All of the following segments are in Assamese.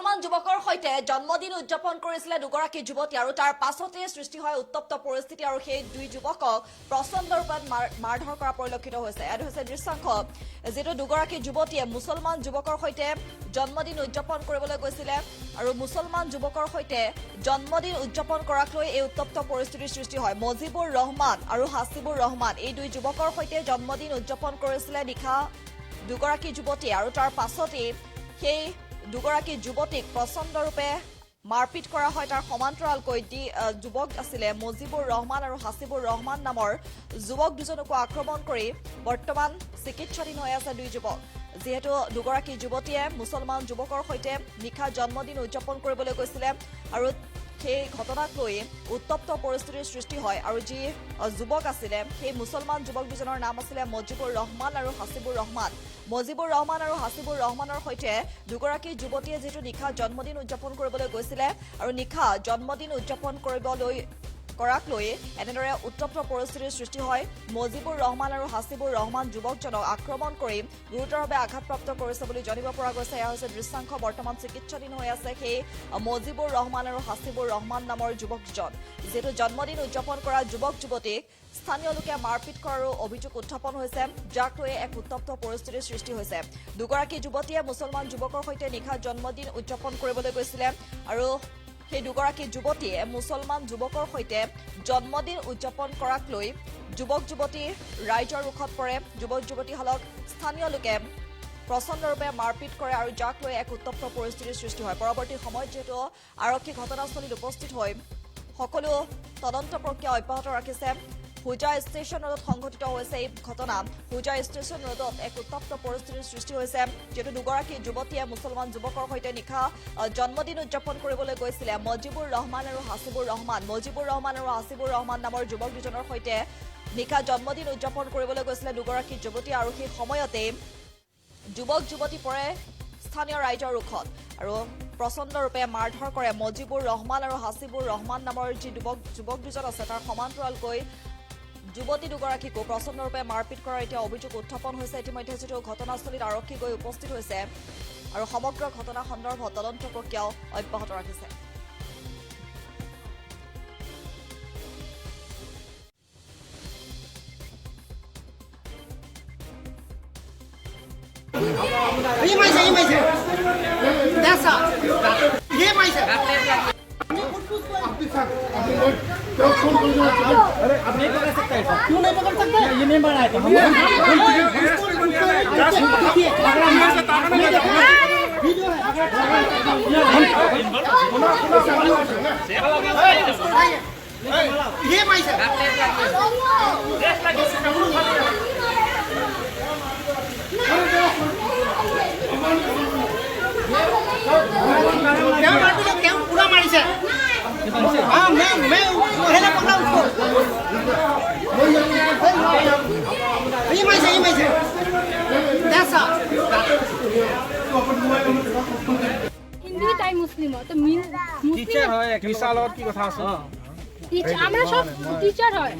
মুছলমান যুৱকৰ সৈতে জন্মদিন উদযাপন কৰিছিলে দুগৰাকী যুৱতী আৰু তাৰ পাছতে সৃষ্টি হয় উত্তপ্ত পৰিস্থিতি আৰু সেই দুই যুৱকক প্ৰচণ্ড ৰূপত মাৰধৰ কৰা পৰিলক্ষিত হৈছে। এয়া হৈছে দৃশ্যাংশ, যিটো দুগৰাকী যুৱতীয়ে মুছলমান যুৱকৰ সৈতে জন্মদিন উদযাপন কৰিবলৈ গৈছিলে আৰু মুছলমান যুৱকৰ সৈতে জন্মদিন উদযাপন কৰাক লৈ এই উত্তপ্ত পৰিস্থিতিৰ সৃষ্টি হয়। মজিবুৰ ৰহমান আৰু হাছিবুৰ ৰহমান এই দুই যুৱকৰ সৈতে জন্মদিন উদযাপন কৰিছিলে নিশা দুগৰাকী যুৱতীয়ে আৰু তাৰ পাছতেই সেই দুগৰাকী যুৱতীক প্ৰচণ্ডৰূপে মাৰপিট কৰা হয়। তাৰ সমান্তৰালকৈ যুৱক আছিলে মজিবুৰ ৰহমান আৰু হাছিবুৰ ৰহমান নামৰ যুৱক দুজনকো আক্ৰমণ কৰি বৰ্তমান চিকিৎসাধীন হৈ আছে দুই যুৱক। যিহেতু দুগৰাকী যুৱতীয়ে মুছলমান যুৱকৰ সৈতে নিশা জন্মদিন উদযাপন কৰিবলৈ গৈছিলে আৰু সেই ঘটনাক লৈ উত্তপ্ত পৰিস্থিতিৰ সৃষ্টি হয় আৰু যি যুৱক আছিলে সেই মুছলমান যুৱক দুজনৰ নাম আছিলে মজিবুৰ ৰহমান আৰু হাছিবুৰ ৰহমান। মজিবুৰ ৰহমান আৰু হাছিবুৰ ৰহমানৰ সৈতে দুগৰাকী যুৱতীয়ে যিহেতু নিশা জন্মদিন উদযাপন কৰিবলৈ গৈছিলে আৰু নিশা জন্মদিন উদযাপন কৰাক লৈ এনেদৰে উত্তপ্ত পৰিস্থিতিৰ সৃষ্টি হয়। মজিবুৰ ৰহমান আৰু হাছিবুৰ ৰহমান যুৱকজনক আক্ৰমণ কৰি গুৰুতৰভাৱে আঘাতপ্ৰাপ্ত কৰিছে বুলি জানিব পৰা গৈছে। এয়া হৈছে দৃশ্যাংশ, বৰ্তমান চিকিৎসাধীন হৈ আছে সেই মজিবুৰ ৰহমান আৰু হাছিবুৰ ৰহমান নামৰ যুৱক দুজন। যিহেতু জন্মদিন উদযাপন কৰা যুৱক যুৱতীক স্থানীয় লোকে মাৰপিট কৰাৰো অভিযোগ উত্থাপন হৈছে, যাক লৈ এক উত্তপ্ত পৰিস্থিতিৰ সৃষ্টি হৈছে। দুগৰাকী যুৱতীয়ে মুছলমান যুৱকৰ সৈতে নিশা জন্মদিন উদযাপন কৰিবলৈ গৈছিলে আৰু সেই দুগৰাকী যুৱতীয়ে মুছলমান যুৱকৰ সৈতে জন্মদিন উদযাপন কৰাক লৈ যুৱক যুৱতী ৰাইজৰ মুখত পৰে। যুৱক যুৱতীসকলক স্থানীয় লোকে প্ৰচণ্ডৰূপে মাৰপিট কৰে আৰু যাক লৈ এক উত্তপ্ত পৰিস্থিতিৰ সৃষ্টি হয়। পৰৱৰ্তী সময়ত যিহেতু আৰক্ষী ঘটনাস্থলীত উপস্থিত হৈ সকলো তদন্ত প্ৰক্ৰিয়া অব্যাহত ৰাখিছে। হুজা ষ্টেচন ৰোডত সংঘটিত হৈছে এই ঘটনা। হুজা ষ্টেচন ৰোডত এক উত্তপ্ত পৰিস্থিতিৰ সৃষ্টি হৈছে, যিহেতু দুগৰাকী যুৱতীয়ে মুছলমান যুৱকৰ সৈতে নিশা জন্মদিন উদযাপন কৰিবলৈ গৈছিলে। মজিবুৰ ৰহমান আৰু হাছিবুৰ ৰহমান মজিবুৰ ৰহমান আৰু হাছিবুৰ ৰহমান নামৰ যুৱক দুজনৰ সৈতে নিশা জন্মদিন উদযাপন কৰিবলৈ গৈছিলে দুগৰাকী যুৱতী আৰু সেই সময়তে যুৱক যুৱতী পৰে স্থানীয় ৰাইজৰ মুখত আৰু প্ৰচণ্ডৰূপে মাৰধৰ কৰে। মজিবুৰ ৰহমান আৰু হাছিবুৰ ৰহমান নামৰ যি যুৱক দুজন আছে তাৰ সমান্তৰালকৈ যুৱতী দুগৰাকীকো প্ৰচণ্ডৰূপে মাৰপিট কৰাৰ এতিয়া অভিযোগ উত্থাপন হৈছে। ইতিমধ্যে যিটো ঘটনাস্থলীত আৰক্ষী গৈ উপস্থিত হৈছে আৰু সমগ্ৰ ঘটনা সন্দৰ্ভত তদন্ত প্ৰক্ৰিয়াও অব্যাহত ৰাখিছে। अरे अब नहीं पकड़ सकता है, क्यों नहीं पकड़ सकता? ये नहीं बना है तो हम वीडियो है, ये माइक है क्या मार दो, क्या पूरा मारी से। हाँ मैं पहले पकड़ा उसको। ये माइक है कैसा हिंदू ताई मुस्लिम तो टीचर है विशाल और की কথা আছে टीचर আমরা সব টিচার হয়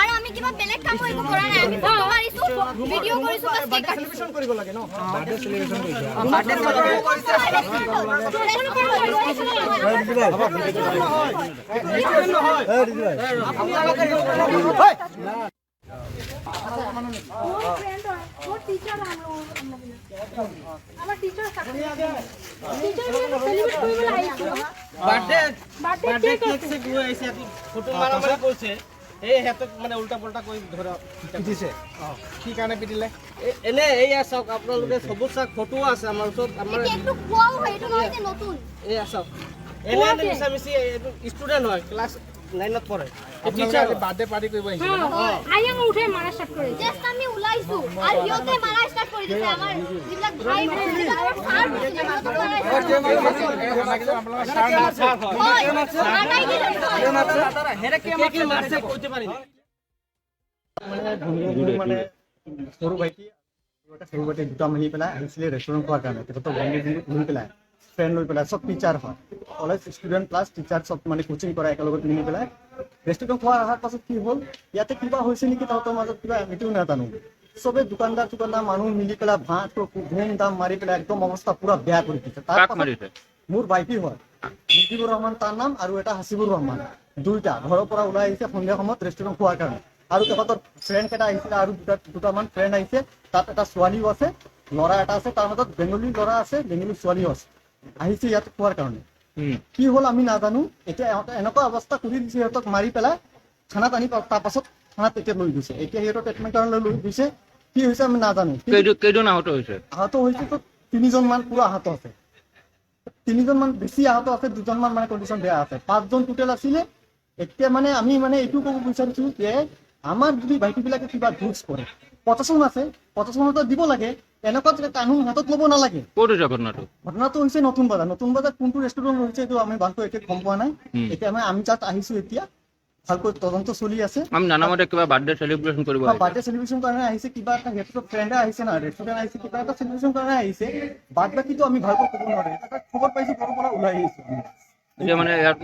আর আমি কিবা বেলেগ কাম কৰিব কৰা নাই। আমি ফটো মাৰিছো, ভিডিও কৰিছো, বাস কেক সেলিব্ৰেশন কৰিব লাগে ন বাৰ্থডে সেলিব্ৰেশন কৰিছে वो टीचर আমাৰ টিচাৰ সেলিব্ৰেট কৰিবলৈ আহিছো। বাৰ্থডে কেক সে গৈ আছে ফটো মাৰা কৰিছে এই হেতক মানে উল্টা পল্টা কৰি ধৰা পিটিছে কি কাৰণে পিটিলে এনে এই চাওক আপোনালোকে সবুজ চাক ফটো আছে আমাৰ ওচৰত আমাৰ একটু খোৱাও হয়, এটা নহয় যে নতুন। এই চাওক এনে মিছা মিছি ষ্টুডেন্ট হয় ক্লাছ 9 ত পঢ়ে টিচাৰ বাৰ্থডে পাৰ্টি কৰিব আহিছে আইয়াং উঠে মাৰা স্টাৰ্ট কৰে জাস্ট আমি ওলাইছো আৰু ইহঁতে মাৰা স্টাৰ্ট কৰি দিছে। আমাৰ যিবিলাক ভাই ভনী যিবিলাক সাৰ দিছে মাৰছে কইতে পাৰি না মানে সৰু ভাইটি দুটা মিলি পেলাই আহিছিলে ৰেষ্টুৰেণ্ট খোৱাৰ কাৰণে তেখেতৰ বন্ধু মিলি পেলাই ফ্ৰেণ্ড লৈ পেলাই চব টিচাৰ হয় কলেজ ষ্টুডেণ্ট প্লাছ টিচাৰ চব মানে কোচিং কৰা একেলগত মিলি পেলাই ৰেষ্টুৰেণ্ট খোৱা অহাৰ পাছত কি হ'ল ইয়াতে কিবা হৈছে নেকি তাহাঁতৰ মাজত কিবা আমিতো নাজানো চবে দোকানদাৰ মানুহ মিলি পেলাই ধুম ধাম মাৰি পেলাই একদম অৱস্থা পুৰা বেয়া কৰি দিছে। তাৰ কাক পাছত মাৰিছে? মোৰ ভাইটি হয়, মুজিবুৰ ৰহমান তাৰ নাম, আৰু এটা হাছিবুৰ ৰহমান। দুইটা ঘৰৰ পৰা ওলাই আহিছে সন্ধিয়া সময়ত ৰেষ্টুৰেণ্ট খোৱাৰ কাৰণে, আৰু তেখেতৰ ফ্ৰেণ্ড কেইটা আহিছিলে, আৰু দুটামান ফ্ৰেণ্ড আহিছে। তাত এটা ছোৱালীও আছে, ল'ৰা এটা আছে, তাৰ মাজত বেংগলী ল'ৰা আছে, বেংগলী ছোৱালীও আছে, আহিছে ইয়াত খোৱাৰ কাৰণে। কি হ'ল আমি নাজানো। এতিয়া ইহঁতে এনেকুৱা অৱস্থা কৰি দিছে, সিহঁতক মাৰি পেলাই থানাত আনি তাৰ পাছত থানাত এতিয়া লৈ গৈছে। এতিয়া সিহঁতৰ ট্ৰিটমেণ্ট কাৰণে লৈ গৈছে। কি হৈছে আমি নাজানো। কেইজন আহত হৈছে? আহত হৈছে তো 3জন মান পুৰা আহত আছে, 3জন মান বেছি আহত আছে, 2জন মান মানে কণ্ডিশ্যন বেয়া আছে, 5জন টোটেল আছিলে। এতিয়া মানে আমি মানে এইটো ক'ব বিচাৰিছো যে আমাৰ যদি ভাইটিবিলাকে কিবা ড্ৰাগছ কৰে, প্ৰশাসন আছে, প্ৰশাসনতো দিব লাগে, এনেকুৱা কানুন হাতত ল'ব নালাগে। ক'ত হৈছে ঘটনাটো? ঘটনাটো হৈছে নতুন বজাৰ কোনটো ৰেষ্টুৰেণ্ট হৈছে এইটো আমি ভালকৈ এতিয়া গম পোৱা নাই। এতিয়া আমি তাত আহিছো, এতিয়া ভালকৈ তদন্ত চলি আছে। আমি জানামতে কিবা বাৰ্থডে সেলিব্ৰেশন কৰিব বাৰ্থডে সেলিব্ৰেশন কাৰণে আহিছে, কিবা এটা সিহঁতৰ ফ্ৰেণ্ডে আহিছে না, ৰেষ্টুৰেণ্ট আহিছে, কিবা এটা সেলিব্ৰেশন কাৰণে আহিছে। বাদ বাকীটো আমি ভালকৈ ক'ব নোৱাৰো। এটা খবৰ পাইছো ঘৰৰ পৰা ওলাই আহিছো। এতিয়া মানে ইয়াত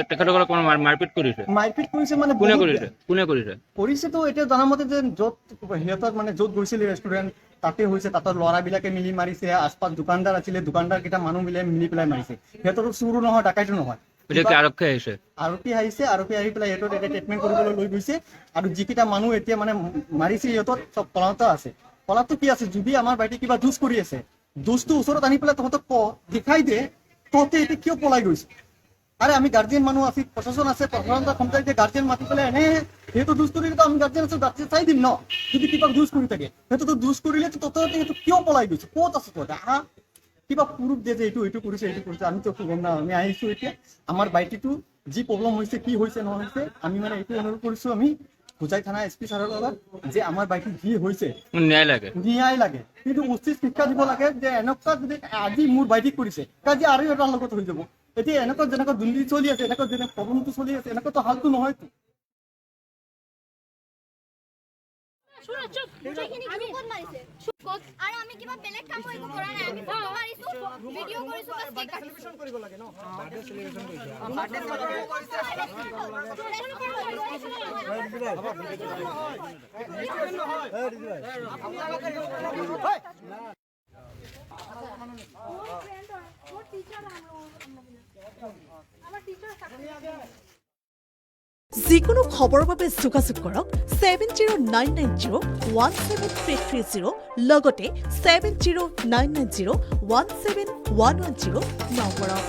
তেখেতসকলক মাৰপিট কৰিছে? মাৰপিট কৰিছে মানে কোনে বহুত কৰিছে? কোনে কৰিছে? কৰিছেতো এতিয়া জনামতে যে য'ত সিহঁতৰ মানে য'ত গৈছিলে ৰেষ্টুৰেণ্ট তাতে হৈছে, তাতৰ ল'ৰাবিলাকে মিলি মাৰিছে। আশপাশ দোকানদাৰ আছিলে, দোকানদাৰ কেইটা মানুহ মিলি পেলাই মাৰিছে। সিহঁতৰো চুৰো নহয়, ডাকাইতো নহয়। এতিয়া কি আৰক্ষী আহিছে? আৰক্ষী আহি পেলাই সিহঁতৰ এতিয়া ট্ৰিটমেণ্ট কৰিবলৈ লৈ গৈছে। আৰু যিকেইটা মানুহ এতিয়া মানে মাৰিছে সিহঁতৰ চব পলাততো আছে। পলাতটো কি আছে, যদি আমাৰ ভাইটি কিবা জুচ কৰি আছে, জুচটো ওচৰত আনি পেলাই তহঁতক দেখাই দে, তহঁতে এতিয়া কিয় পলাই গৈছে। আরে আমি গার্জিয়ান মানুষ আছি, প্রশাসন আছে, প্রশাসনটা ক্ষমতা দিয়ে গার্জিয়ান মাতি পেলে এনে সেইটো দুষ কৰিলে তো আমি গাৰ্জিয়ান আছো, গাৰ্জিয়ান চাই দিম ন। যদি কিবা দুষ কৰি থাকে সেইটো তো দুষ কৰিলে তো তহঁতে সেইটো কিয় পলাই গৈছে, ক'ত আছে তহঁতে? আহা কিবা প্ৰুফ দিয়ে যে এইটো কৰিছে আমি তো গম না। আমি আহিছো এতিয়া আমাৰ বাইটিটো যি প্ৰব্লেম হৈছে, কি হৈছে নহৈছে, আমি মানে এইটো অনুৰোধ কৰিছো আমি হোজাই থানা SP ছাৰৰ লগত যে আমাৰ বাইটি যি হৈছে ন্যায় লাগে, কিন্তু উচিত শিক্ষা দিব লাগে যে এনেকুৱা যদি আজি মোৰ বাইটিক কৰিছে কাজি আৰু এটাৰ লগত হৈ যাব। এতিয়া এনেকুৱা যেনেকুৱা দুৰ্নীতি চলি আছে, এনেকুৱা যেনে প্ৰব্লেমটো চলি আছে, এনেকুৱাতো হালটো নহয়তো। শুনা চুপ, আৰু ক'ত মাৰিছে? ক'ত? আৰু আমি কিবা বেলেগ কাম একো কৰা নাই। আমি ফটো মাৰিছো, ভিডিঅ' কৰিছো, বাছ কেক কাটিছো। কৰিব লাগে ন। যিকোনো খবৰৰ বাবে যোগাযোগ কৰক 7099017330 লগতে 7099017110 নম্বৰত।